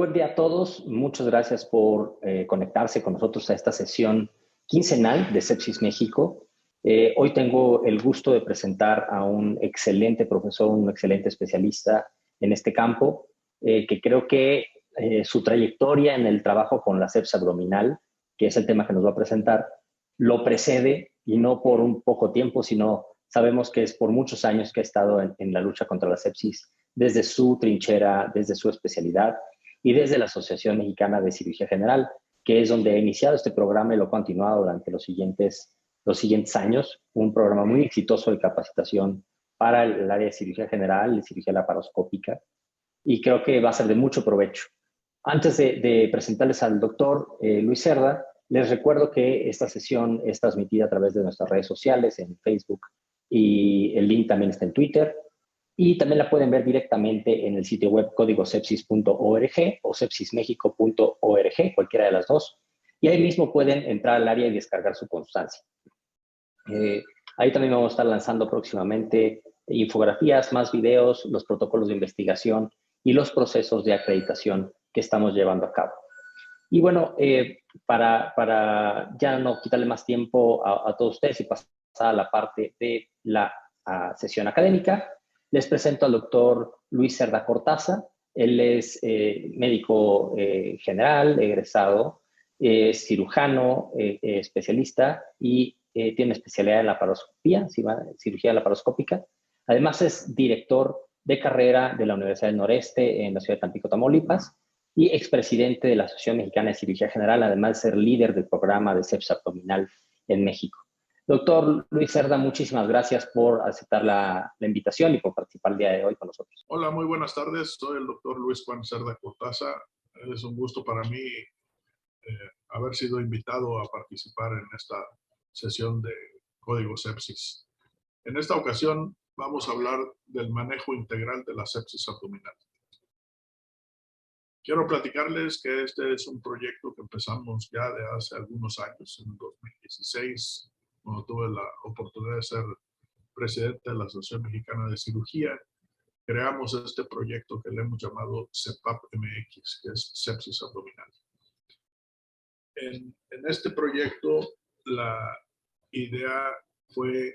buen día a todos. Muchas gracias por conectarse con nosotros a esta sesión quincenal de Sepsis México. Hoy tengo el gusto de presentar a un excelente profesor, un excelente especialista en este campo, que creo que su trayectoria en el trabajo con la sepsis abdominal, que es el tema que nos va a presentar, lo precede, y no por un poco tiempo, sino sabemos que es por muchos años que ha estado en la lucha contra la sepsis, desde su trinchera, desde su especialidad y desde la Asociación Mexicana de Cirugía General, que es donde ha iniciado este programa y lo ha continuado durante los siguientes años. Un programa muy exitoso de capacitación para el área de cirugía general y cirugía laparoscópica, y creo que va a ser de mucho provecho. Antes de presentarles al doctor Luis Cerda, les recuerdo que esta sesión es transmitida a través de nuestras redes sociales, en Facebook, y el link también está en Twitter. Y también la pueden ver directamente en el sitio web códigosepsis.org o sepsismexico.org, cualquiera de las dos. Y ahí mismo pueden entrar al área y descargar su constancia. Ahí también vamos a estar lanzando próximamente infografías, más videos, los protocolos de investigación y los procesos de acreditación que estamos llevando a cabo. Y bueno, para ya no quitarle más tiempo a todos ustedes y pasar a la parte de la sesión académica, les presento al doctor Luis Cerda Cortázar. Él es médico general, egresado, cirujano, especialista, y tiene especialidad en laparoscopía, cirugía laparoscópica. Además es director de carrera de la Universidad del Noreste en la ciudad de Tampico, Tamaulipas, y expresidente de la Asociación Mexicana de Cirugía General, además de ser líder del programa de sepsis abdominal en México. Doctor Luis Cerda, muchísimas gracias por aceptar la invitación y por participar el día de hoy con nosotros. Hola, muy buenas tardes. Soy el doctor Luis Juan Cerda Cortázar. Es un gusto para mí haber sido invitado a participar en esta sesión de Código Sepsis. En esta ocasión vamos a hablar del manejo integral de la sepsis abdominal. Quiero platicarles que este es un proyecto que empezamos ya de hace algunos años, en 2016, cuando tuve la oportunidad de ser presidente de la Asociación Mexicana de Cirugía. Creamos este proyecto que le hemos llamado CEPAP-MX, que es sepsis abdominal. En este proyecto, la idea fue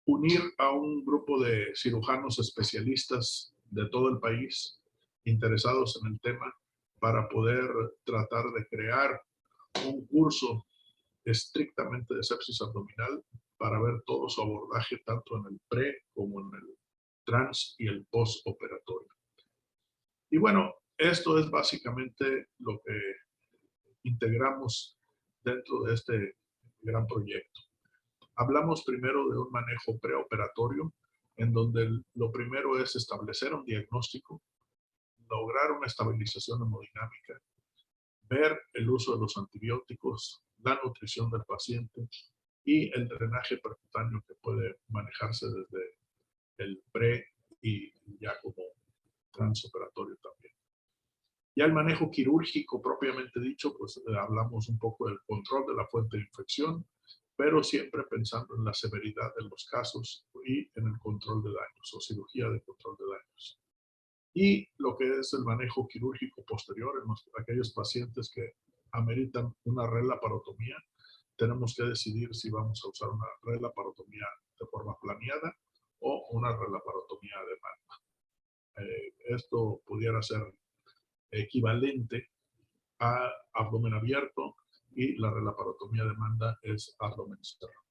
unir a un grupo de cirujanos especialistas de todo el país interesados en el tema para poder tratar de crear un curso estrictamente de sepsis abdominal para ver todo su abordaje tanto en el pre como en el trans y el postoperatorio. Y bueno, esto es básicamente lo que integramos dentro de este gran proyecto. Hablamos primero de un manejo preoperatorio, en donde lo primero es establecer un diagnóstico, lograr una estabilización hemodinámica, ver el uso de los antibióticos, la nutrición del paciente y el drenaje percutáneo que puede manejarse desde el pre y ya como transoperatorio también. Ya el manejo quirúrgico propiamente dicho, pues hablamos un poco del control de la fuente de infección, pero siempre pensando en la severidad de los casos y en el control de daños o cirugía de control de daños. Y lo que es el manejo quirúrgico posterior en aquellos pacientes que ameritan una relaparotomía, tenemos que decidir si vamos a usar una relaparotomía de forma planeada o una relaparotomía de manda. Esto pudiera ser equivalente a abdomen abierto y la relaparotomía de manda es abdomen cerrado.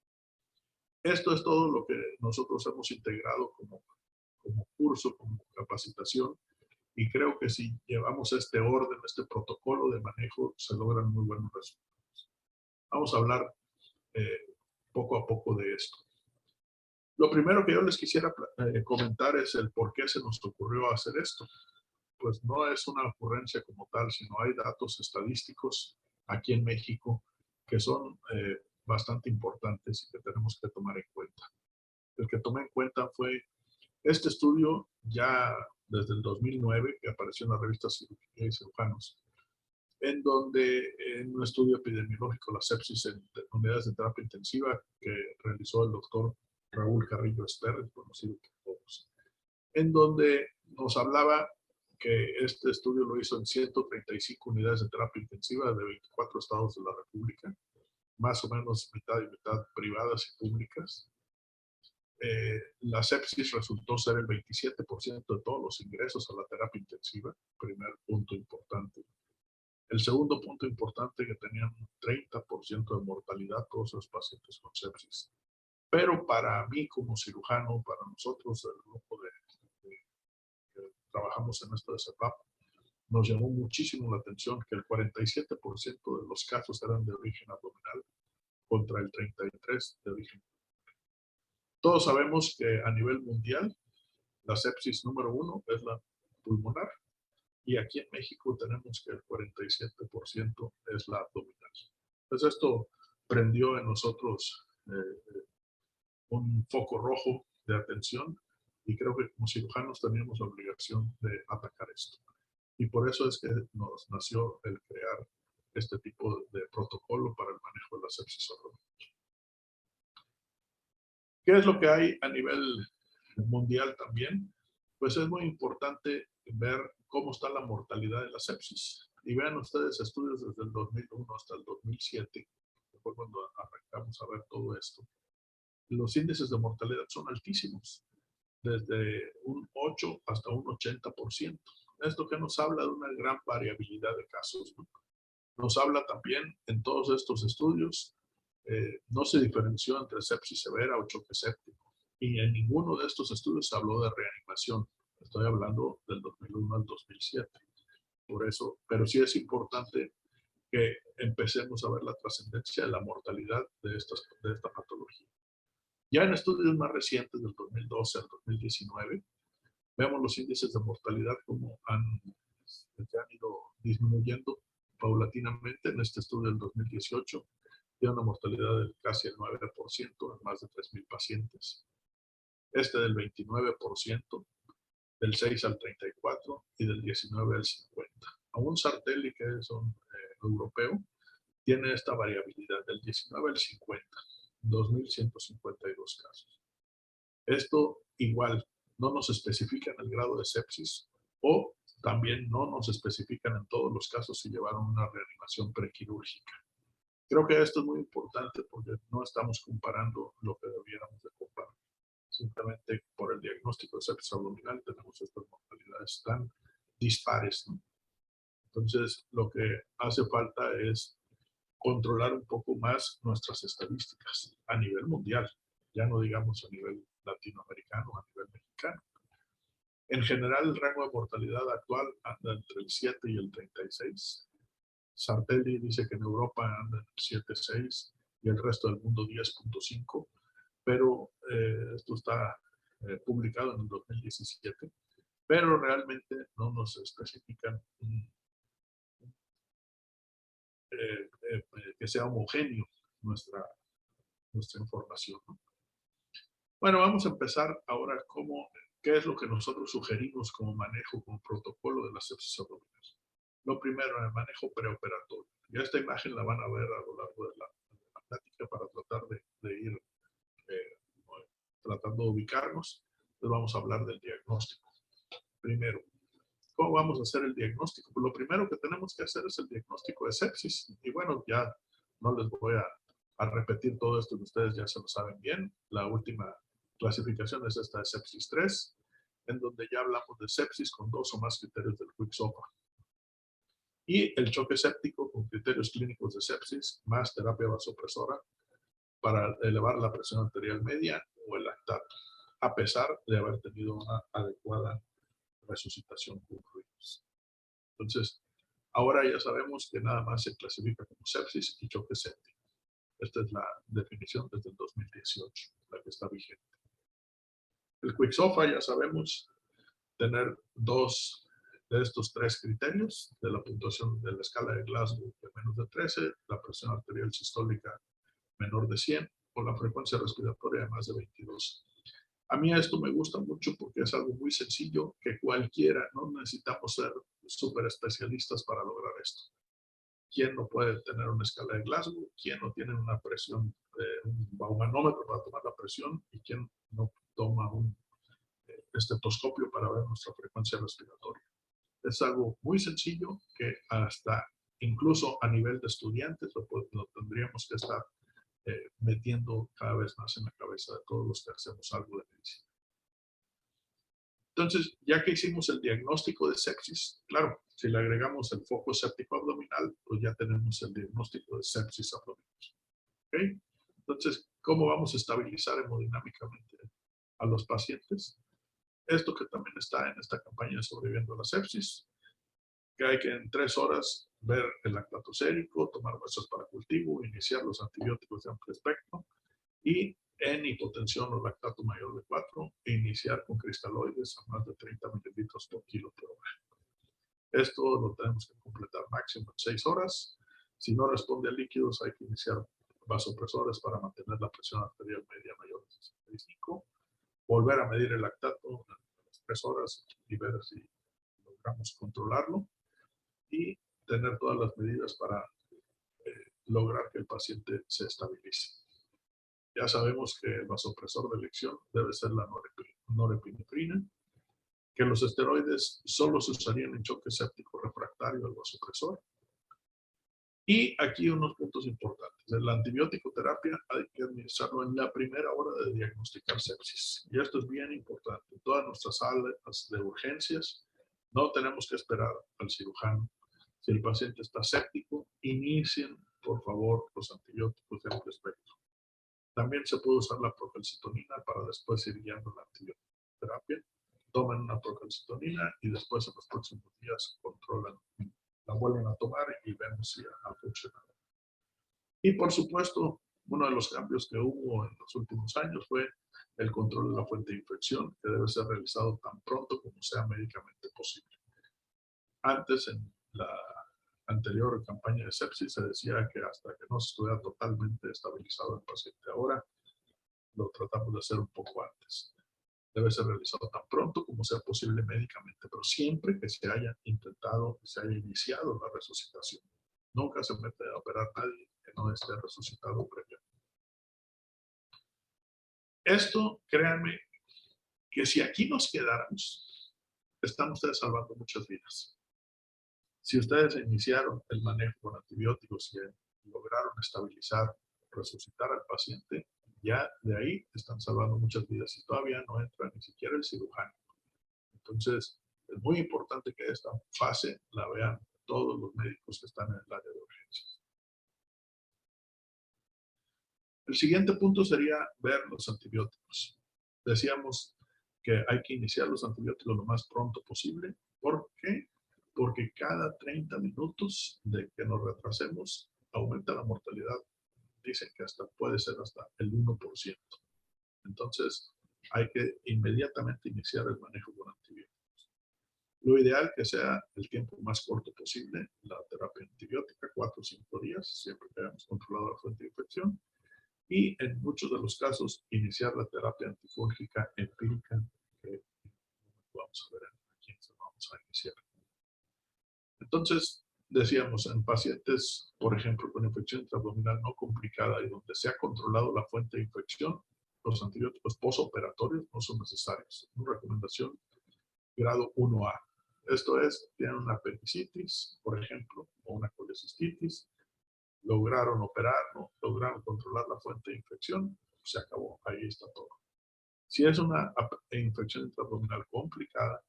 Esto es todo lo que nosotros hemos integrado como curso, como capacitación, y creo que si llevamos este orden, este protocolo de manejo, se logran muy buenos resultados. Vamos a hablar poco a poco de esto. Lo primero que yo les quisiera comentar es el por qué se nos ocurrió hacer esto. Pues no es una ocurrencia como tal, sino hay datos estadísticos aquí en México que son bastante importantes y que tenemos que tomar en cuenta. El que tomé en cuenta fue este estudio ya desde el 2009, que apareció en la revista Cirugía y Cirujanos, en donde en un estudio epidemiológico la sepsis en unidades de terapia intensiva que realizó el doctor Raúl Carrillo Ester, conocido por todos, en donde nos hablaba que este estudio lo hizo en 135 unidades de terapia intensiva de 24 estados de la República, más o menos mitad y mitad privadas y públicas. La sepsis resultó ser el 27% de todos los ingresos a la terapia intensiva, primer punto importante. El segundo punto importante, que tenían un 30% de mortalidad todos los pacientes con sepsis. Pero para mí como cirujano, para nosotros, el grupo que trabajamos en esto de CEPAP, nos llamó muchísimo la atención que el 47% de los casos eran de origen abdominal contra el 33% de origen. Todos sabemos que a nivel mundial la sepsis número 1 es la pulmonar, y aquí en México tenemos que el 47% es la abdominal. Entonces esto prendió en nosotros un foco rojo de atención, y creo que como cirujanos teníamos la obligación de atacar esto. Y por eso es que nos nació el crear este tipo de protocolo para el manejo de la sepsis abdominal. ¿Qué es lo que hay a nivel mundial también? Pues es muy importante ver cómo está la mortalidad de la sepsis. Y vean ustedes estudios desde el 2001 hasta el 2007, que fue cuando arrancamos a ver todo esto. Los índices de mortalidad son altísimos, desde un 8 hasta un 80%. Esto que nos habla de una gran variabilidad de casos, ¿no? Nos habla también en todos estos estudios, no se diferenció entre sepsis severa o choque séptico. Y en ninguno de estos estudios se habló de reanimación. Estoy hablando del 2001 al 2007. Por eso, pero sí es importante que empecemos a ver la trascendencia de la mortalidad de esta patología. Ya en estudios más recientes, del 2012 al 2019, vemos los índices de mortalidad como han ido disminuyendo paulatinamente. En este estudio del 2018, tiene una mortalidad de casi el 9% en más de 3,000 pacientes. Este del 29%, del 6 al 34 y del 19 al 50. Aún Sartelli, que es un europeo, tiene esta variabilidad del 19 al 50, 2.152 casos. Esto igual no nos especifican el grado de sepsis, o también no nos especifican en todos los casos si llevaron una reanimación prequirúrgica. Creo que esto es muy importante porque no estamos comparando lo que debiéramos de comparar. Simplemente por el diagnóstico de sepsis abdominal tenemos estas mortalidades tan dispares, ¿no? Entonces, lo que hace falta es controlar un poco más nuestras estadísticas a nivel mundial, ya no digamos a nivel latinoamericano, a nivel mexicano. En general, el rango de mortalidad actual anda entre el 7 y el 36. Sartelli dice que en Europa anda en el 7,6 y el resto del mundo 10,5, pero esto está publicado en el 2017, pero realmente no nos especifican que sea homogéneo nuestra información, ¿no? Bueno, vamos a empezar ahora qué es lo que nosotros sugerimos como manejo, como protocolo de la sepsis abdominal. Lo primero, el manejo preoperatorio. Y esta imagen la van a ver a lo largo de la plática para tratar de ir tratando de ubicarnos. Entonces vamos a hablar del diagnóstico. Primero, ¿cómo vamos a hacer el diagnóstico? Pues lo primero que tenemos que hacer es el diagnóstico de sepsis. Y bueno, ya no les voy a repetir todo esto que ustedes ya se lo saben bien. La última clasificación es esta de sepsis 3, en donde ya hablamos de sepsis con 2 o más criterios del Quick-SOFA. Y el choque séptico con criterios clínicos de sepsis más terapia vasopresora para elevar la presión arterial media o el lactato, a pesar de haber tenido una adecuada resucitación con ruidos. Entonces, ahora ya sabemos que nada más se clasifica como sepsis y choque séptico. Esta es la definición desde el 2018, la que está vigente. El Quick-SOFA, ya sabemos, tener 2 de estos 3 criterios de la puntuación de la escala de Glasgow de menos de 13, la presión arterial sistólica menor de 100 o la frecuencia respiratoria de más de 22. A mí esto me gusta mucho porque es algo muy sencillo que cualquiera, no necesitamos ser súper especialistas para lograr esto. ¿Quién no puede tener una escala de Glasgow? ¿Quién no tiene una presión, un baumanómetro para tomar la presión? ¿Y quién no toma un estetoscopio para ver nuestra frecuencia respiratoria? Es algo muy sencillo que hasta incluso a nivel de estudiantes lo tendríamos que estar metiendo cada vez más en la cabeza de todos los que hacemos algo de medicina. Entonces, ya que hicimos el diagnóstico de sepsis, claro, si le agregamos el foco séptico abdominal, pues ya tenemos el diagnóstico de sepsis abdominal. ¿Okay? Entonces, ¿cómo vamos a estabilizar hemodinámicamente a los pacientes? Esto que también está en esta campaña de Sobreviviendo a la Sepsis, que hay que en 3 horas ver el lactato sérico, tomar muestras para cultivo, iniciar los antibióticos de amplio espectro y en hipotensión o lactato mayor de 4, iniciar con cristaloides a más de 30 mililitros por kilo por hora. Esto lo tenemos que completar máximo en 6 horas. Si no responde a líquidos, hay que iniciar vasopresores para mantener la presión arterial media mayor de 65. Volver a medir el lactato a las 3 horas y ver si logramos controlarlo. Y tener todas las medidas para lograr que el paciente se estabilice. Ya sabemos que el vasopresor de elección debe ser la norepinefrina, que los esteroides solo se usarían en choque séptico refractario al vasopresor. Y aquí unos puntos importantes. La antibiótico terapia hay que administrarlo en la primera hora de diagnosticar sepsis. Y esto es bien importante. En todas nuestras salas de urgencias no tenemos que esperar al cirujano. Si el paciente está séptico, inicien, por favor, los antibióticos de amplio espectro. También se puede usar la procalcitonina para después ir guiando la antibioterapia. Toman una procalcitonina y después en los próximos días controlan, la vuelven a tomar y vemos si ha funcionado. Y por supuesto, uno de los cambios que hubo en los últimos años fue el control de la fuente de infección, que debe ser realizado tan pronto como sea médicamente posible. Antes, en la anterior campaña de sepsis, se decía que hasta que no se estuviera totalmente estabilizado el paciente. Ahora lo tratamos de hacer un poco antes. Debe ser realizado tan pronto como sea posible médicamente, pero siempre que se haya intentado, que se haya iniciado la resucitación. Nunca se mete a operar a nadie que no esté resucitado previamente. Esto, créanme, que si aquí nos quedáramos, están ustedes salvando muchas vidas. Si ustedes iniciaron el manejo con antibióticos y lograron estabilizar, resucitar al paciente, ya de ahí están salvando muchas vidas y todavía no entra ni siquiera el cirujano. Entonces, es muy importante que esta fase la vean todos los médicos que están en el área de urgencias. El siguiente punto sería ver los antibióticos. Decíamos que hay que iniciar los antibióticos lo más pronto posible. ¿Por qué? Porque cada 30 minutos de que nos retrasemos, aumenta la mortalidad. Dicen que hasta puede ser hasta el 1%. Entonces, hay que inmediatamente iniciar el manejo con antibióticos. Lo ideal que sea el tiempo más corto posible, la terapia antibiótica, 4 o 5 días, siempre que hayamos controlado la fuente de infección. Y en muchos de los casos, iniciar la terapia antifúngica empírica, que vamos a ver a quién se vamos a iniciar. Entonces, decíamos, en pacientes, por ejemplo, con infección intraabdominal no complicada y donde se ha controlado la fuente de infección, los antibióticos postoperatorios no son necesarios. Una recomendación grado 1A. Esto es, tienen una apendicitis, por ejemplo, o una colecistitis, lograron operarlo, lograron controlar la fuente de infección, se acabó, ahí está todo. Si es una infección intraabdominal complicada,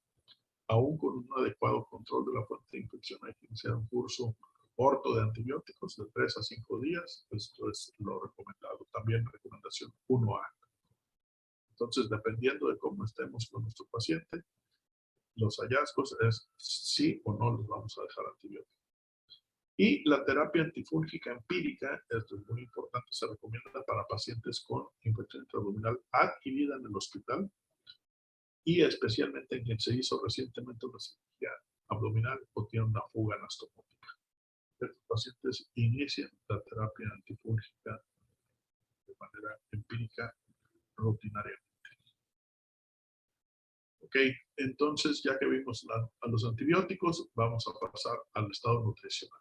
aún con un adecuado control de la fuente de infección, hay que iniciar un curso corto de antibióticos de 3 a 5 días. Esto es lo recomendado. También recomendación 1A. Entonces, dependiendo de cómo estemos con nuestro paciente, los hallazgos es sí o no les vamos a dejar antibióticos. Y la terapia antifúngica empírica, esto es muy importante, se recomienda para pacientes con infección intraabdominal adquirida en el hospital y especialmente en quien se hizo recientemente una cirugía abdominal o tiene una fuga anastomótica. Estos pacientes inician la terapia antifúngica de manera empírica rutinariamente. Ok, entonces ya que vimos a los antibióticos, vamos a pasar al estado nutricional.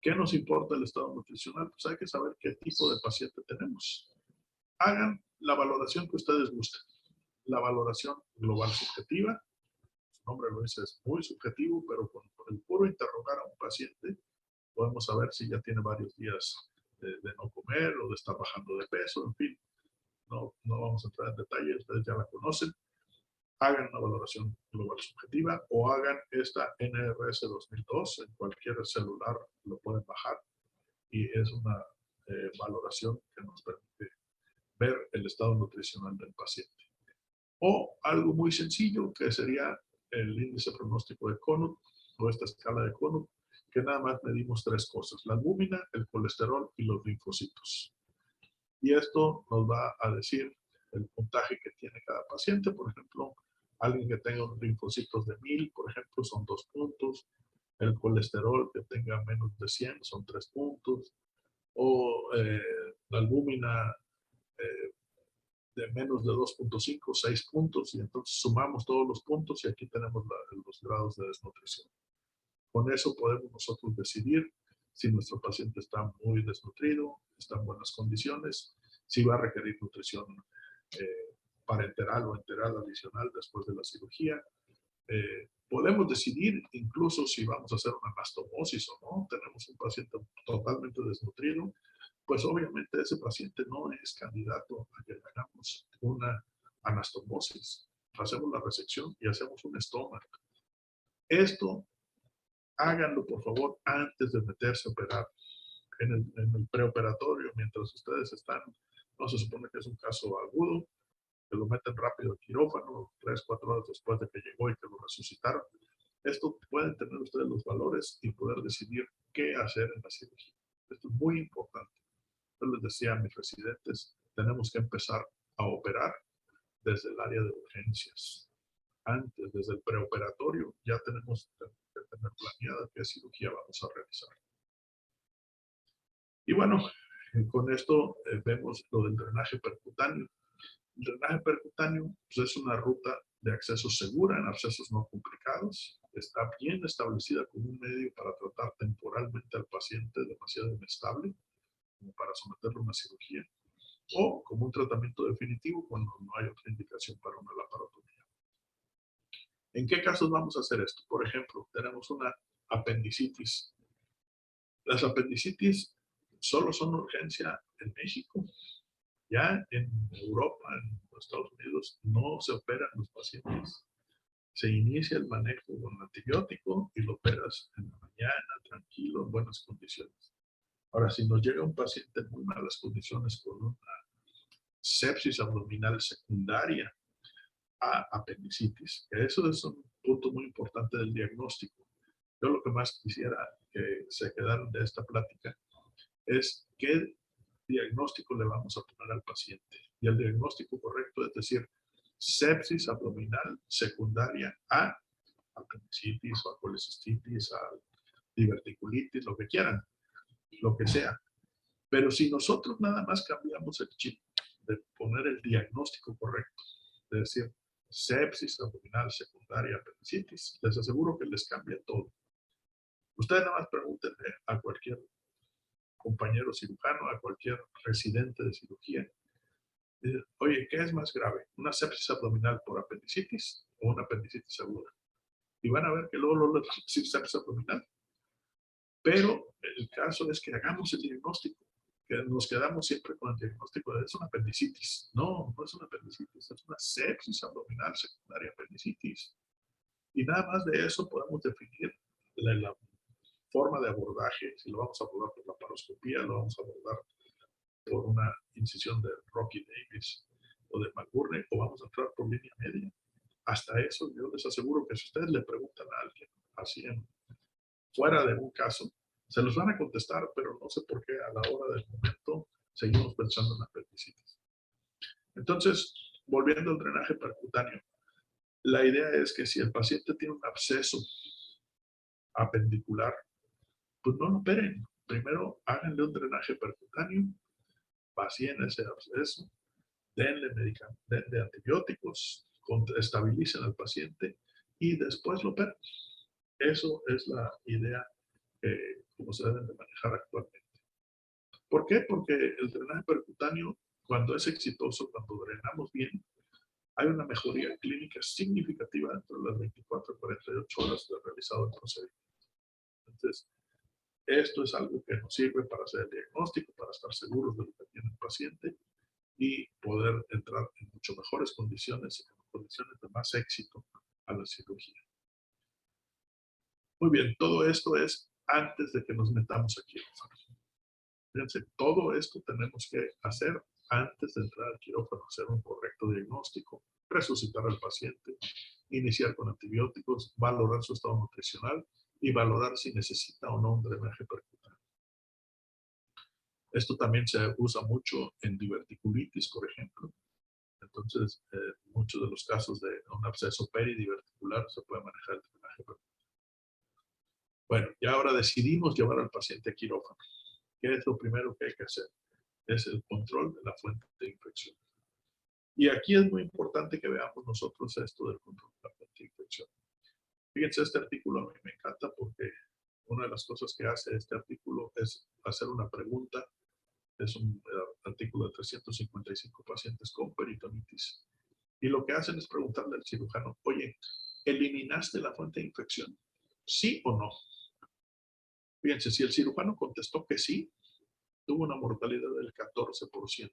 ¿Qué nos importa el estado nutricional? Pues hay que saber qué tipo de paciente tenemos. Hagan la valoración que ustedes gusten. La valoración global subjetiva, nombre lo dice, es muy subjetivo, pero con el puro interrogar a un paciente, podemos saber si ya tiene varios días de no comer o de estar bajando de peso, en fin. No vamos a entrar en detalle, ustedes ya la conocen. Hagan una valoración global subjetiva o hagan esta NRS 2002, en cualquier celular lo pueden bajar y es una valoración que nos permite ver el estado nutricional del paciente. O algo muy sencillo que sería el índice pronóstico de Conut o esta escala de Conut, que nada más medimos tres cosas: la albúmina, el colesterol y los linfocitos. Y esto nos va a decir el puntaje que tiene cada paciente. Por ejemplo, alguien que tenga unos linfocitos de 1000, por ejemplo, son 2 puntos. El colesterol que tenga menos de 100 son 3 puntos. O la albúmina de menos de 2.5, 6 puntos. Y entonces sumamos todos los puntos y aquí tenemos los grados de desnutrición. Con eso podemos nosotros decidir si nuestro paciente está muy desnutrido, está en buenas condiciones, si va a requerir nutrición parenteral o enteral adicional después de la cirugía. Podemos decidir incluso si vamos a hacer una anastomosis o no. Tenemos un paciente totalmente desnutrido, pues obviamente ese paciente no es candidato a que le hagamos una anastomosis. Hacemos la resección y hacemos un estómago. Esto háganlo por favor antes de meterse a operar. En el preoperatorio, mientras ustedes están, no se supone que es un caso agudo, que lo meten rápido al quirófano, 3, 4 horas después de que llegó y que lo resucitaron. Esto pueden tener ustedes los valores y poder decidir qué hacer en la cirugía. Esto es muy importante. Yo les decía a mis residentes, tenemos que empezar a operar desde el área de urgencias. Antes, desde el preoperatorio, ya tenemos que tener planeada qué cirugía vamos a realizar. Y bueno, con esto vemos lo del drenaje percutáneo. El drenaje percutáneo pues, es una ruta de acceso segura en abscesos no complicados. Está bien establecida como un medio para tratar temporalmente al paciente demasiado inestable, como para someterlo a una cirugía, o como un tratamiento definitivo cuando no hay otra indicación para una laparotomía. ¿En qué casos vamos a hacer esto? Por ejemplo, tenemos una apendicitis. Las apendicitis solo son urgencia en México. Ya en Europa, en los Estados Unidos, no se operan los pacientes. Se inicia el manejo con antibiótico y lo operas en la mañana, tranquilo, en buenas condiciones. Ahora, si nos llega un paciente en muy malas condiciones con una sepsis abdominal secundaria a apendicitis, que eso es un punto muy importante del diagnóstico. Yo lo que más quisiera que se quedaran de esta plática es qué diagnóstico le vamos a poner al paciente. Y el diagnóstico correcto es decir, sepsis abdominal secundaria a apendicitis o a colecistitis, a diverticulitis, lo que quieran, lo que sea. Pero si nosotros nada más cambiamos el chip de poner el diagnóstico correcto, de decir sepsis abdominal secundaria apendicitis, les aseguro que les cambia todo. Ustedes nada más pregúntenle a cualquier compañero cirujano, a cualquier residente de cirugía, oye, ¿qué es más grave? ¿Una sepsis abdominal por apendicitis o una apendicitis aguda? Y van a ver que luego les sepsis abdominal. Pero el caso es que hagamos el diagnóstico, que nos quedamos siempre con el diagnóstico de es una apendicitis. No, no es una apendicitis, es una sepsis abdominal secundaria apendicitis. Y nada más de eso podemos definir la forma de abordaje, si lo vamos a abordar por la laparoscopía, lo vamos a abordar por una incisión de Rocky Davis o de McBurney, o vamos a entrar por línea media. Hasta eso, yo les aseguro que si ustedes le preguntan a alguien así fuera de un caso, se los van a contestar, pero no sé por qué a la hora del momento seguimos pensando en apendicitis. Entonces, volviendo al drenaje percutáneo, la idea es que si el paciente tiene un absceso apendicular, pues no lo operen. Primero háganle un drenaje percutáneo, vacíen ese absceso, denle antibióticos, estabilicen al paciente y después lo operan. Eso es la idea como se deben de manejar actualmente. ¿Por qué? Porque el drenaje percutáneo, cuando es exitoso, cuando drenamos bien, hay una mejoría clínica significativa dentro de las 24 a 48 horas de realizado el procedimiento. Entonces, esto es algo que nos sirve para hacer el diagnóstico, para estar seguros de lo que tiene el paciente y poder entrar en mucho mejores condiciones, en condiciones de más éxito a la cirugía. Muy bien, todo esto es antes de que nos metamos aquí. Fíjense, todo esto tenemos que hacer antes de entrar al quirófano, hacer un correcto diagnóstico, resucitar al paciente, iniciar con antibióticos, valorar su estado nutricional y valorar si necesita o no un drenaje percutáneo. Esto también se usa mucho en diverticulitis, por ejemplo. Entonces, muchos de los casos de un absceso peridiverticular se puede manejar el drenaje percutáneo. Bueno, y ahora decidimos llevar al paciente a quirófano. ¿Qué es lo primero que hay que hacer? Es el control de la fuente de infección. Y aquí es muy importante que veamos nosotros esto del control de la fuente de infección. Fíjense, este artículo a mí me encanta porque una de las cosas que hace este artículo es hacer una pregunta. Es un artículo de 355 pacientes con peritonitis. Y lo que hacen es preguntarle al cirujano, oye, ¿eliminaste la fuente de infección? ¿Sí o no? Fíjense, si el cirujano contestó que sí, tuvo una mortalidad del 14%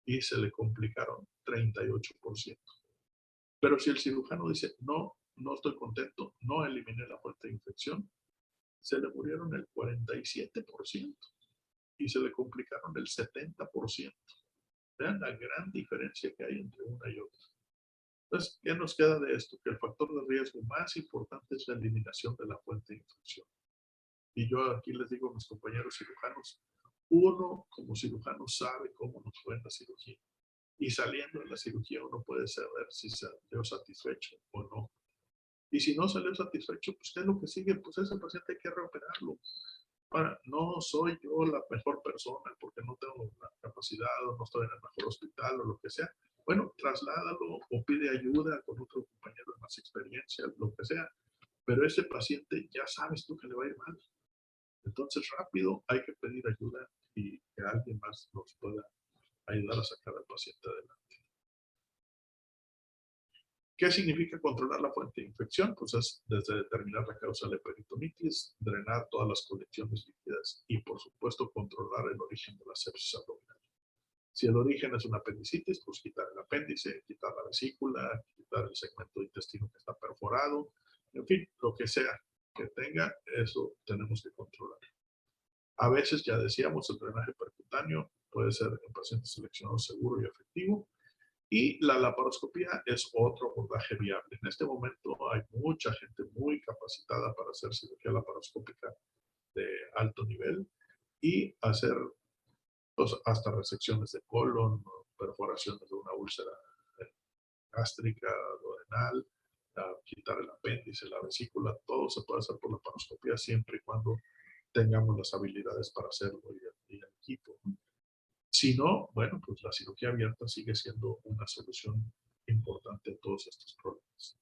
y se le complicaron 38%. Pero si el cirujano dice, no, no estoy contento, no eliminé la fuente de infección, se le murieron el 47% y se le complicaron el 70%. Vean la gran diferencia que hay entre una y otra. Entonces, ¿qué nos queda de esto? Que el factor de riesgo más importante es la eliminación de la fuente de infección. Y yo aquí les digo a mis compañeros cirujanos, uno como cirujano sabe cómo nos fue en la cirugía. Y saliendo de la cirugía uno puede saber si salió satisfecho o no. Y si no salió satisfecho, pues ¿qué es lo que sigue? Pues ese paciente hay que reoperarlo. Ahora, no soy yo la mejor persona porque no tengo la capacidad o no estoy en el mejor hospital o lo que sea. Bueno, trasládalo o pide ayuda con otro compañero de más experiencia, lo que sea. Pero ese paciente ya sabes tú que le va a ir mal. Entonces, rápido hay que pedir ayuda y que alguien más nos pueda ayudar a sacar al paciente adelante. ¿Qué significa controlar la fuente de infección? Pues es desde determinar la causa de peritonitis, drenar todas las colecciones líquidas y, por supuesto, controlar el origen de la sepsis abdominal. Si el origen es una apendicitis, pues quitar el apéndice, quitar la vesícula, quitar el segmento de intestino que está perforado, en fin, lo que sea que tenga, eso tenemos que controlar. A veces, ya decíamos, el drenaje percutáneo puede ser en pacientes seleccionados seguro y efectivo. Y la laparoscopía es otro abordaje viable. En este momento hay mucha gente muy capacitada para hacer cirugía laparoscópica de alto nivel y hacer pues, hasta resecciones de colon, perforaciones de una úlcera gástrica, duodenal, quitar el apéndice, la vesícula, todo se puede hacer por laparoscopía siempre y cuando tengamos las habilidades para hacerlo y el equipo. Si no, bueno, pues la cirugía abierta sigue siendo una solución importante a todos estos problemas.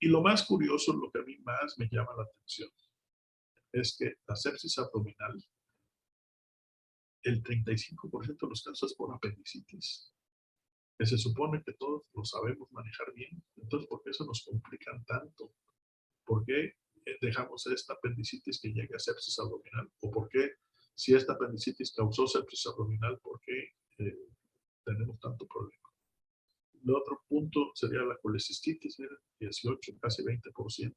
Y lo más curioso, lo que a mí más me llama la atención, es que la sepsis abdominal, el 35% de los casos es por apendicitis, que se supone que todos lo sabemos manejar bien. Entonces, ¿por qué eso nos complican tanto? ¿Por qué dejamos esta apendicitis que llegue a sepsis abdominal? ¿O por qué, si esta apendicitis causó sepsis abdominal, por qué tenemos tanto problema? El otro punto sería la colecistitis, 18, casi 20%.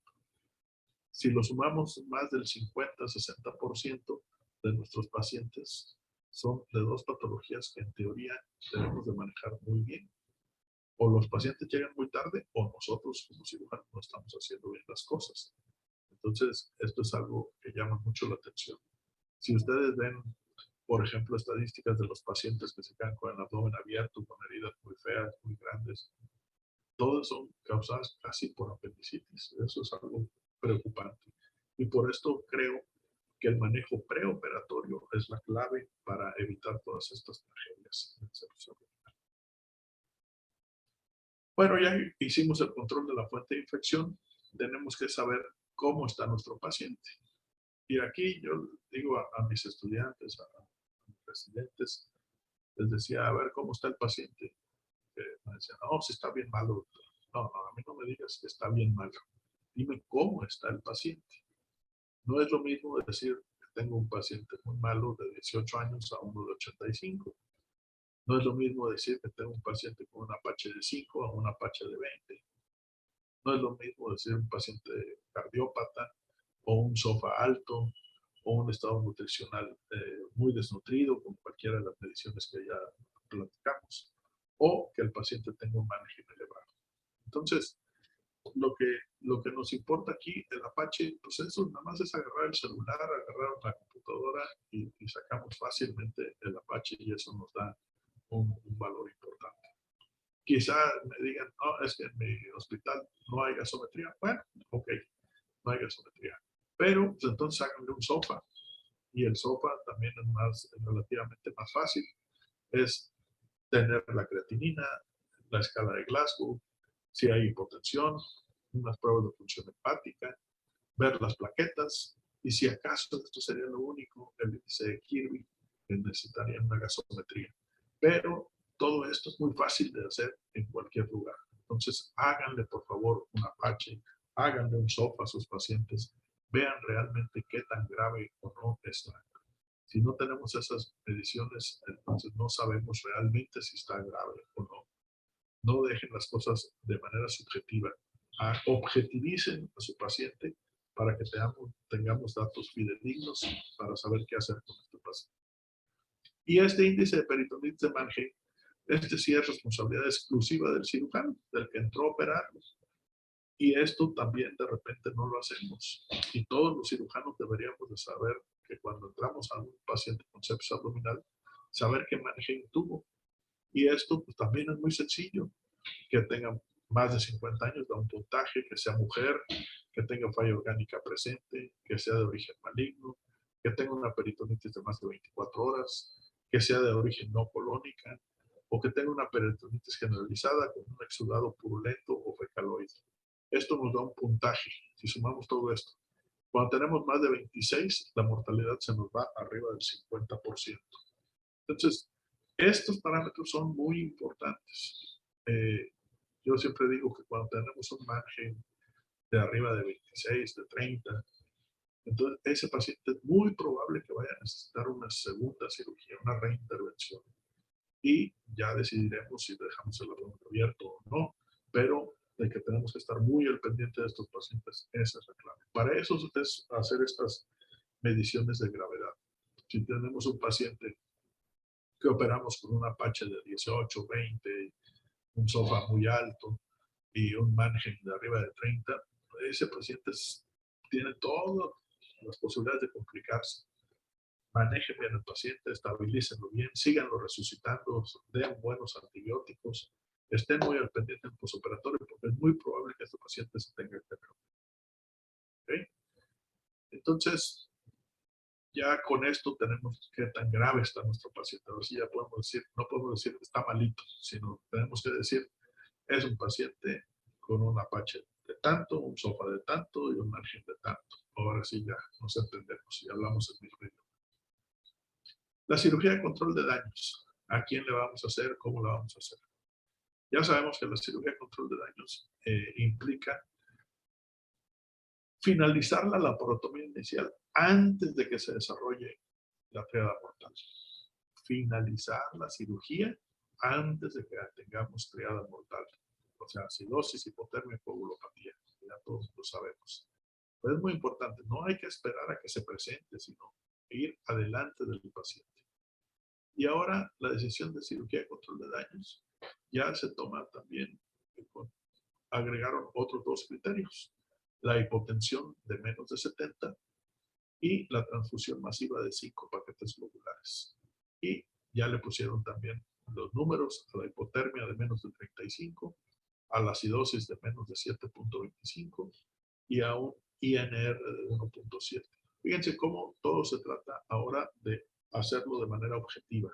Si lo sumamos, más del 50-60% de nuestros pacientes son de dos patologías que en teoría debemos de manejar muy bien. O los pacientes llegan muy tarde o nosotros como cirujanos no estamos haciendo bien las cosas. Entonces, esto es algo que llama mucho la atención. Si ustedes ven, por ejemplo, estadísticas de los pacientes que se quedan con el abdomen abierto, con heridas muy feas, muy grandes, todas son causadas casi por apendicitis. Eso es algo preocupante. Y por esto creo que el manejo preoperatorio es la clave para evitar todas estas tragedias. Bueno, ya hicimos el control de la fuente de infección. Tenemos que saber cómo está nuestro paciente. Y aquí yo digo a mis estudiantes, a mis residentes, les decía, a ver, ¿cómo está el paciente? Me decían, no, si está bien malo, doctor. No, no, a mí no me digas que está bien malo. Dime cómo está el paciente. No es lo mismo decir que tengo un paciente muy malo de 18 años a uno de 85. No es lo mismo decir que tengo un paciente con un Apache de 5 a un Apache de 20. No es lo mismo decir un paciente cardiópata o un SOFA alto o un estado nutricional muy desnutrido, con cualquiera de las mediciones que ya platicamos, o que el paciente tenga un manejo elevado. Entonces, lo que nos importa aquí, el Apache, pues eso nada más es agarrar el celular, agarrar una computadora y sacamos fácilmente el Apache y eso nos da un valor importante. Quizá me digan, no, es que en mi hospital no hay gasometría. Bueno, ok, no hay gasometría. Pero pues, entonces háganle un SOFA. Y el SOFA también es relativamente más fácil. Es tener la creatinina, la escala de Glasgow, si hay hipotensión, unas pruebas de función hepática, ver las plaquetas y si acaso esto sería lo único, el índice de Kirby, que necesitaría una gasometría. Pero todo esto es muy fácil de hacer en cualquier lugar. Entonces, háganle por favor un Apache, háganle un SOFA a sus pacientes, vean realmente qué tan grave o no está. Si no tenemos esas mediciones, entonces no sabemos realmente si está grave o no. No dejen las cosas de manera subjetiva. Objetivicen a su paciente para que tengamos datos fidedignos para saber qué hacer con este paciente. Y este índice de peritonitis de Mannheim, este sí es responsabilidad exclusiva del cirujano, del que entró a operarlos. Y esto también de repente no lo hacemos. Y todos los cirujanos deberíamos de saber que cuando entramos a un paciente con sepsis abdominal, saber qué Mannheim tuvo. Y esto pues, también es muy sencillo. Que tenga más de 50 años, da un puntaje, que sea mujer, que tenga falla orgánica presente, que sea de origen maligno, que tenga una peritonitis de más de 24 horas, que sea de origen no colónica, o que tenga una peritonitis generalizada con un exudado purulento o fecaloide. Esto nos da un puntaje, si sumamos todo esto. Cuando tenemos más de 26, la mortalidad se nos va arriba del 50%. Entonces, estos parámetros son muy importantes. Yo siempre digo que cuando tenemos un margen de arriba de 26, de 30, entonces ese paciente es muy probable que vaya a necesitar una segunda cirugía, una reintervención. Y ya decidiremos si dejamos el abdomen abierto o no, pero de que tenemos que estar muy al pendiente de estos pacientes, esa es la clave. Para eso es hacer estas mediciones de gravedad. Si tenemos un paciente que operamos con un Apache de 18, 20, un SOFA muy alto y un Mannheim de arriba de 30, ese paciente tiene todas las posibilidades de complicarse. Manejen bien al paciente, estabilícenlo bien, síganlo resucitando, den buenos antibióticos, estén muy al pendiente en posoperatorio porque es muy probable que este paciente se tenga que recuperar. ¿Okay? Entonces, ya con esto tenemos qué tan grave está nuestro paciente. A ver si ya podemos decir, no podemos decir que está malito, sino tenemos que decir, es un paciente con un Apache de tanto, un SOFA de tanto y un Mannheim de tanto. Ahora sí ya nos entendemos y hablamos el mismo idioma. La cirugía de control de daños. ¿A quién le vamos a hacer? ¿Cómo la vamos a hacer? Ya sabemos que la cirugía de control de daños implica finalizar la laparotomía inicial antes de que se desarrolle la triada mortal. Finalizar la cirugía antes de que tengamos triada mortal. O sea, acidosis, hipotermia y coagulopatía. Ya todos lo sabemos. Pero es muy importante, no hay que esperar a que se presente, sino ir adelante del paciente. Y ahora la decisión de cirugía de control de daños ya se toma también, agregaron otros dos criterios, la hipotensión de menos de 70 y la transfusión masiva de 5 paquetes globulares. Y ya le pusieron también los números a la hipotermia de menos de 35, a la acidosis de menos de 7.25 y a un INR de 1.7. Fíjense cómo todo se trata ahora de hacerlo de manera objetiva.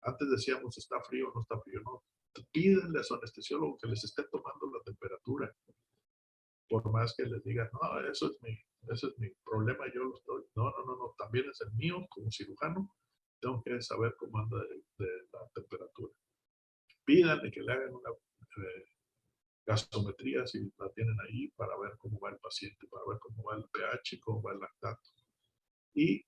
Antes decíamos, está frío o no está frío, no. Pídenle a su anestesiólogo que les esté tomando la temperatura. Por más que les digan, no, ese es mi problema, yo lo estoy. No, también es el mío como cirujano. Tengo que saber cómo anda de la temperatura. Pídanle que le hagan una gasometría si la tienen ahí para ver cómo va el paciente, para ver cómo va el pH, cómo va el lactato. Y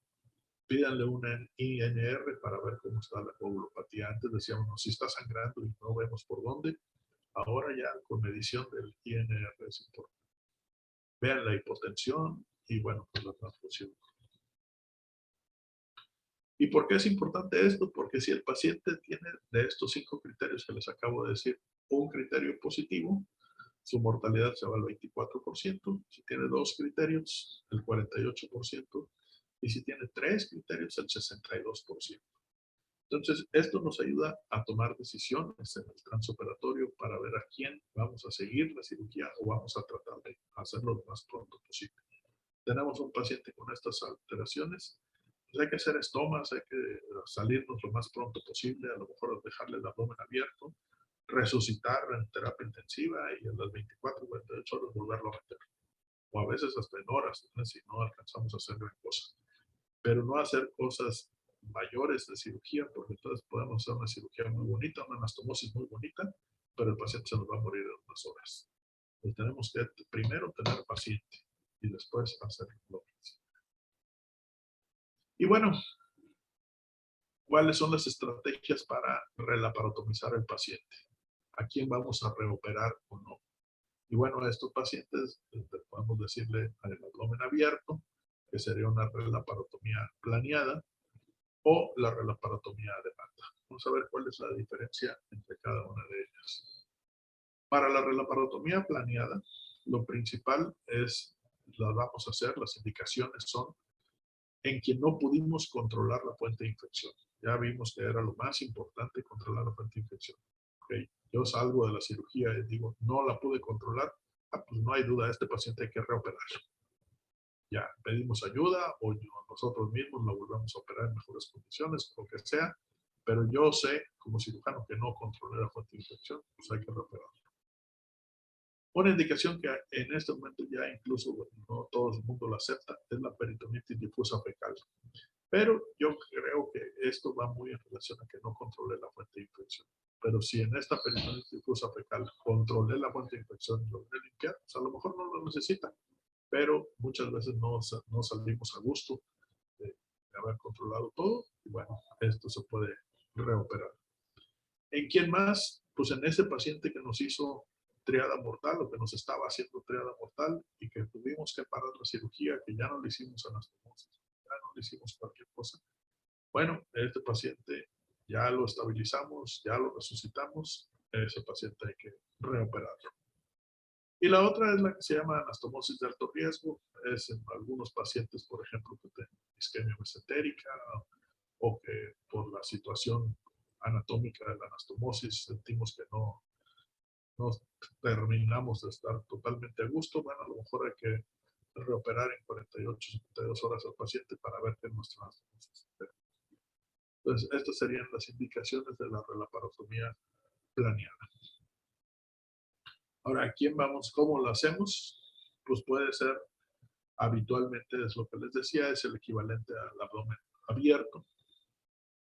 pídanle una INR para ver cómo está la coagulopatía. Antes decíamos, no, si está sangrando y no vemos por dónde, ahora ya con medición del INR es importante. Vean la hipotensión y bueno, pues la transfusión. ¿Y por qué es importante esto? Porque si el paciente tiene de estos 5 criterios que les acabo de decir, un criterio positivo, su mortalidad se va al 24%. Si tiene 2 criterios, el 48%. Y si tiene 3 criterios, el 62%. Entonces, esto nos ayuda a tomar decisiones en el transoperatorio para ver a quién vamos a seguir la cirugía o vamos a tratar de hacerlo lo más pronto posible. Tenemos un paciente con estas alteraciones, pues hay que hacer estomas, hay que salirnos lo más pronto posible, a lo mejor dejarle el abdomen abierto, resucitar en terapia intensiva y en las 24 o 48 horas volverlo a meter. O a veces hasta en horas, ¿no? Si no alcanzamos a hacer gran cosa. Pero no hacer cosas mayores de cirugía, porque entonces podemos hacer una cirugía muy bonita, una anastomosis muy bonita, pero el paciente se nos va a morir en unas horas. Entonces tenemos que primero tener paciente y después hacer lo que es. Y bueno, ¿cuáles son las estrategias para relaparotomizar al paciente? ¿A quién vamos a reoperar o no? Y bueno, a estos pacientes podemos decirle al abdomen abierto, que sería una relaparotomía planeada, o la relaparotomía de banda. Vamos a ver cuál es la diferencia entre cada una de ellas. Para la relaparotomía planeada, lo principal es, las vamos a hacer, las indicaciones son en quien no pudimos controlar la fuente de infección. Ya vimos que era lo más importante controlar la fuente de infección. Okay. Yo salgo de la cirugía y digo, no la pude controlar, pues no hay duda, a este paciente hay que reoperar. Ya, pedimos ayuda o nosotros mismos la volvemos a operar en mejores condiciones, lo que sea, pero yo sé, como cirujano, que no controlé la fuente de infección, pues hay que reoperarlo. Una indicación que en este momento ya incluso no todo el mundo la acepta es la peritonitis difusa fecal. Pero yo creo que esto va muy en relación a que no controlé la fuente de infección. Pero si en esta peritonitis difusa fecal controlé la fuente de infección y lo voy a limpiar, pues a lo mejor no lo necesita. Pero muchas veces no salimos a gusto de haber controlado todo y bueno, esto se puede reoperar. ¿En quién más? Pues en ese paciente que nos hizo triada mortal o que nos estaba haciendo triada mortal y que tuvimos que parar la cirugía, que ya no le hicimos anastomosis, ya no le hicimos cualquier cosa. Bueno, este paciente ya lo estabilizamos, ya lo resucitamos, ese paciente hay que reoperarlo. Y la otra es la que se llama anastomosis de alto riesgo. Es en algunos pacientes, por ejemplo, que tienen isquemia mesentérica o que por la situación anatómica de la anastomosis sentimos que no terminamos de estar totalmente a gusto. Bueno, a lo mejor hay que reoperar en 48, 72 horas al paciente para ver que nuestra anastomosis. Entonces, estas serían las indicaciones de la relaparotomía planeada. Ahora, ¿a quién vamos? ¿Cómo lo hacemos? Pues puede ser, habitualmente es lo que les decía, es el equivalente al abdomen abierto.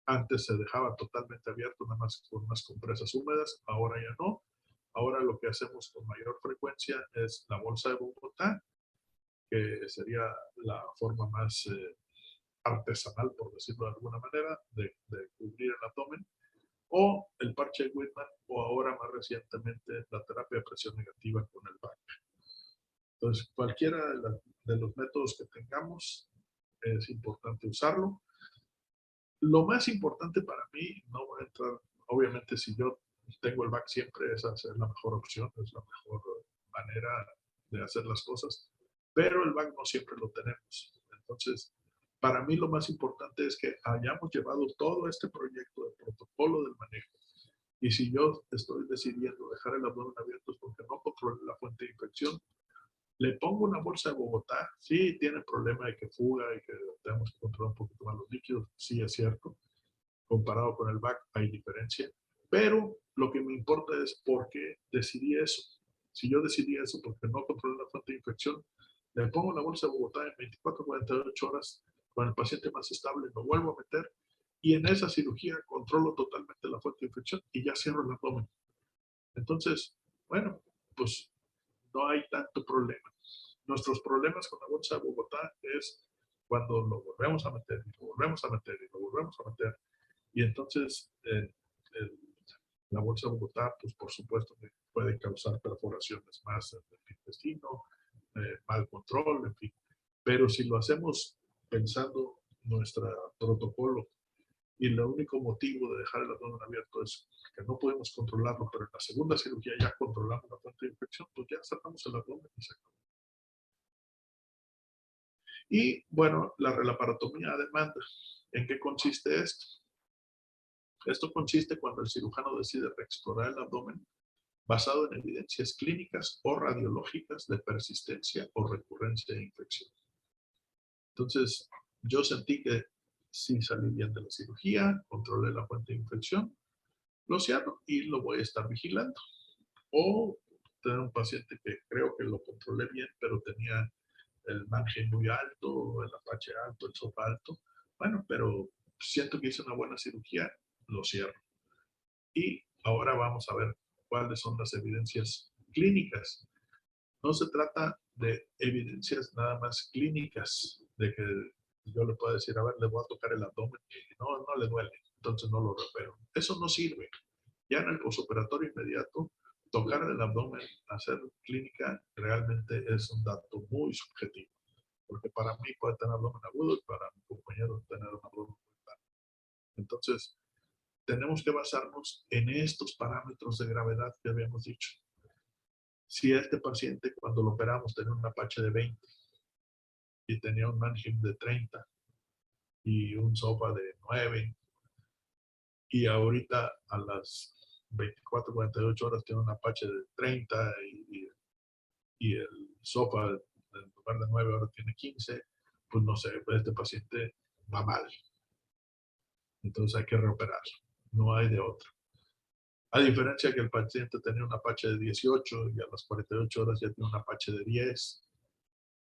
Antes se dejaba totalmente abierto, nada más con unas compresas húmedas, ahora ya no. Ahora lo que hacemos con mayor frecuencia es la bolsa de Bogotá, que sería la forma más artesanal, por decirlo de alguna manera, de cubrir el abdomen, o el parche de Whitman, o ahora más recientemente la terapia de presión negativa con el BAC. Entonces, cualquiera de los métodos que tengamos es importante usarlo. Lo más importante para mí, no voy a entrar, obviamente si yo tengo el BAC siempre, esa es la mejor opción, es la mejor manera de hacer las cosas, pero el BAC no siempre lo tenemos. Entonces, para mí lo más importante es que hayamos llevado todo este proyecto de protocolo del manejo. Y si yo estoy decidiendo dejar el abdomen abierto es porque no controlo la fuente de infección, le pongo una bolsa de Bogotá, sí tiene problema de que fuga y que tenemos que controlar un poquito más los líquidos, sí es cierto. Comparado con el BAC hay diferencia, pero lo que me importa es por qué decidí eso. Si yo decidí eso porque no controlé la fuente de infección, le pongo la bolsa de Bogotá en 24 48 horas con el paciente más estable, lo vuelvo a meter y en esa cirugía controlo totalmente la fuente de infección y ya cierro el abdomen. Entonces, bueno, pues no hay tanto problema. Nuestros problemas con la bolsa de Bogotá es cuando lo volvemos a meter y lo volvemos a meter y lo volvemos a meter. Y entonces la bolsa de Bogotá, pues por supuesto que puede causar perforaciones más del intestino, mal control, en fin. Pero si lo hacemos pensando nuestro protocolo y el único motivo de dejar el abdomen abierto es que no podemos controlarlo, pero en la segunda cirugía ya controlamos la fuente de infección, pues ya sacamos el abdomen y se acabó. Y bueno, la relaparotomía a demanda. ¿En qué consiste esto? Esto consiste cuando el cirujano decide reexplorar el abdomen basado en evidencias clínicas o radiológicas de persistencia o recurrencia de infección. Entonces, yo sentí que sí salí bien de la cirugía, controlé la fuente de infección, lo cierro y lo voy a estar vigilando. O tener un paciente que creo que lo controlé bien, pero tenía el margen muy alto, el apache alto, el sopa alto. Bueno, pero siento que hice una buena cirugía, lo cierro. Y ahora vamos a ver cuáles son las evidencias clínicas. No se trata de evidencias nada más clínicas, de que yo le pueda decir, a ver, le voy a tocar el abdomen y no le duele, entonces no lo reparo. Eso no sirve. Ya en el posoperatorio inmediato, tocar el abdomen, hacer clínica, realmente es un dato muy subjetivo. Porque para mí puede tener abdomen agudo y para mi compañero tener un abdomen muy plano. Entonces, tenemos que basarnos en estos parámetros de gravedad que habíamos dicho. Si este paciente, cuando lo operamos, tenía un apache de 20 y tenía un Mannheim de 30 y un SOFA de 9, y ahorita a las 24, 48 horas tiene un apache de 30 y el SOFA en lugar de 9 ahora tiene 15, pues no sé, pues este paciente va mal. Entonces hay que reoperarlo. No hay de otra. A diferencia que el paciente tenía un apache de 18 y a las 48 horas ya tiene un apache de 10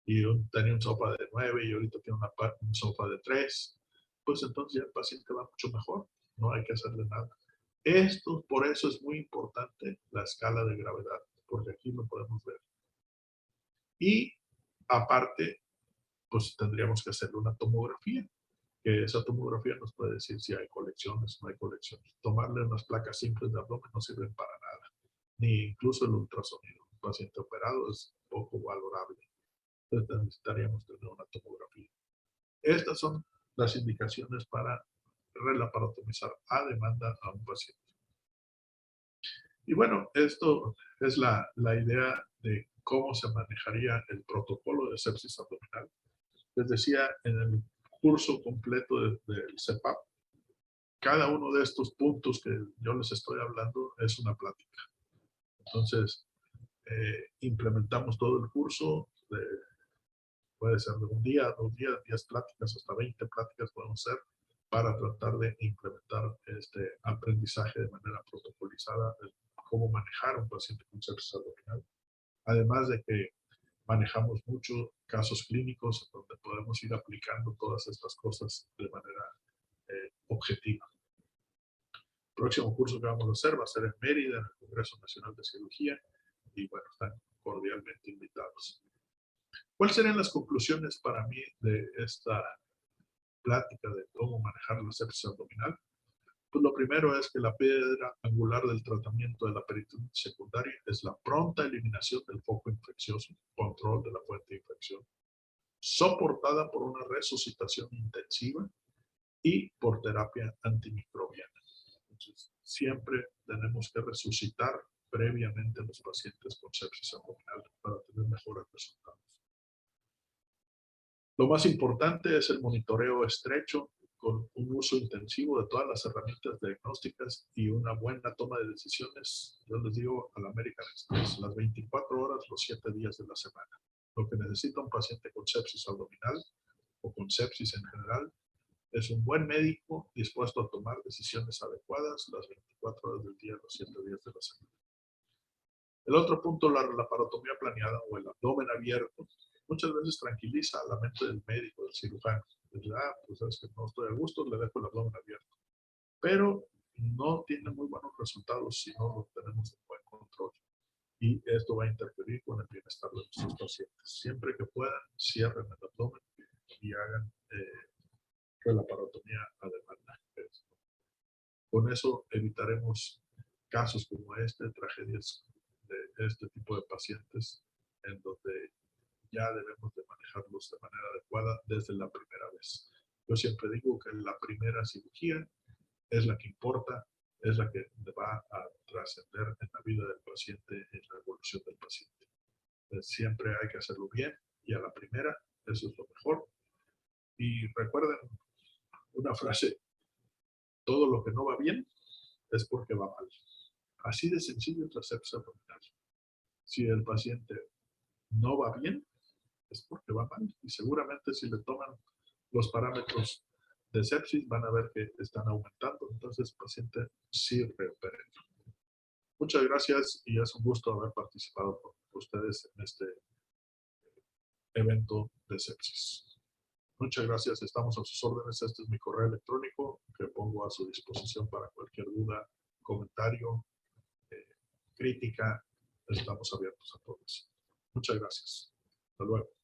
y tenía un SOFA de 9 y ahorita tiene un SOFA de 3, pues entonces ya el paciente va mucho mejor. No hay que hacerle nada. Esto, por eso es muy importante la escala de gravedad, porque aquí lo podemos ver. Y aparte, pues tendríamos que hacerle una tomografía, que esa tomografía nos puede decir si hay colecciones o no hay colecciones. Tomarle unas placas simples de abdomen no sirven para nada, ni incluso el ultrasonido. Un paciente operado es poco valorable. Entonces necesitaríamos tener una tomografía. Estas son las indicaciones para relaparotomizar a demanda a un paciente. Y bueno, esto es la idea de cómo se manejaría el protocolo de sepsis abdominal. Les decía, en el curso completo del CEPAP, cada uno de estos puntos que yo les estoy hablando es una plática. Entonces, implementamos todo el curso, puede ser de un día, 2 días, 10 pláticas, hasta 20 pláticas podemos hacer para tratar de implementar este aprendizaje de manera protocolizada de cómo manejar un paciente con sepsis abdominal. Además de que manejamos muchos casos clínicos donde podemos ir aplicando todas estas cosas de manera objetiva. El próximo curso que vamos a hacer va a ser en Mérida, en el Congreso Nacional de Cirugía, y bueno, están cordialmente invitados. ¿Cuáles serían las conclusiones para mí de esta plática de cómo manejar la sepsis abdominal? Pues lo primero es que la piedra angular del tratamiento de la peritonitis secundaria es la pronta eliminación del foco infeccioso, control de la fuente de infección, soportada por una resucitación intensiva y por terapia antimicrobiana. Entonces, siempre tenemos que resucitar previamente a los pacientes con sepsis abdominal para tener mejores resultados. Lo más importante es el monitoreo estrecho con un uso intensivo de todas las herramientas diagnósticas y una buena toma de decisiones. Yo les digo al American Express, las 24 horas, los 7 días de la semana. Lo que necesita un paciente con sepsis abdominal o con sepsis en general es un buen médico dispuesto a tomar decisiones adecuadas las 24 horas del día, los 7 días de la semana. El otro punto, la laparotomía planeada o el abdomen abierto, muchas veces tranquiliza a la mente del médico, del cirujano. Dice, pues es que no estoy a gusto, le dejo el abdomen abierto. pero no tiene muy buenos resultados si no lo tenemos en buen control. Y esto va a interferir con el bienestar de nuestros pacientes. Siempre que puedan, cierren el abdomen y hagan la parotomía a demanda. Con eso evitaremos casos como este, tragedias de este tipo de pacientes, en donde ya debemos de manejarlos de manera adecuada desde la primera vez. Yo siempre digo que la primera cirugía es la que importa, es la que va a trascender en la vida del paciente, en la evolución del paciente. Entonces, siempre hay que hacerlo bien y a la primera, eso es lo mejor. Y recuerden una frase, todo lo que no va bien es porque va mal. Así de sencillo es la sepsis abdominal. Si el paciente no va bien, es porque va mal. Y seguramente si le toman los parámetros de sepsis van a ver que están aumentando. Entonces el paciente sí reopera. Muchas gracias y es un gusto haber participado con ustedes en este evento de sepsis. Muchas gracias, estamos a sus órdenes. Este es mi correo electrónico que pongo a su disposición para cualquier duda, comentario, crítica. Estamos abiertos a todos. Muchas gracias. Hasta luego.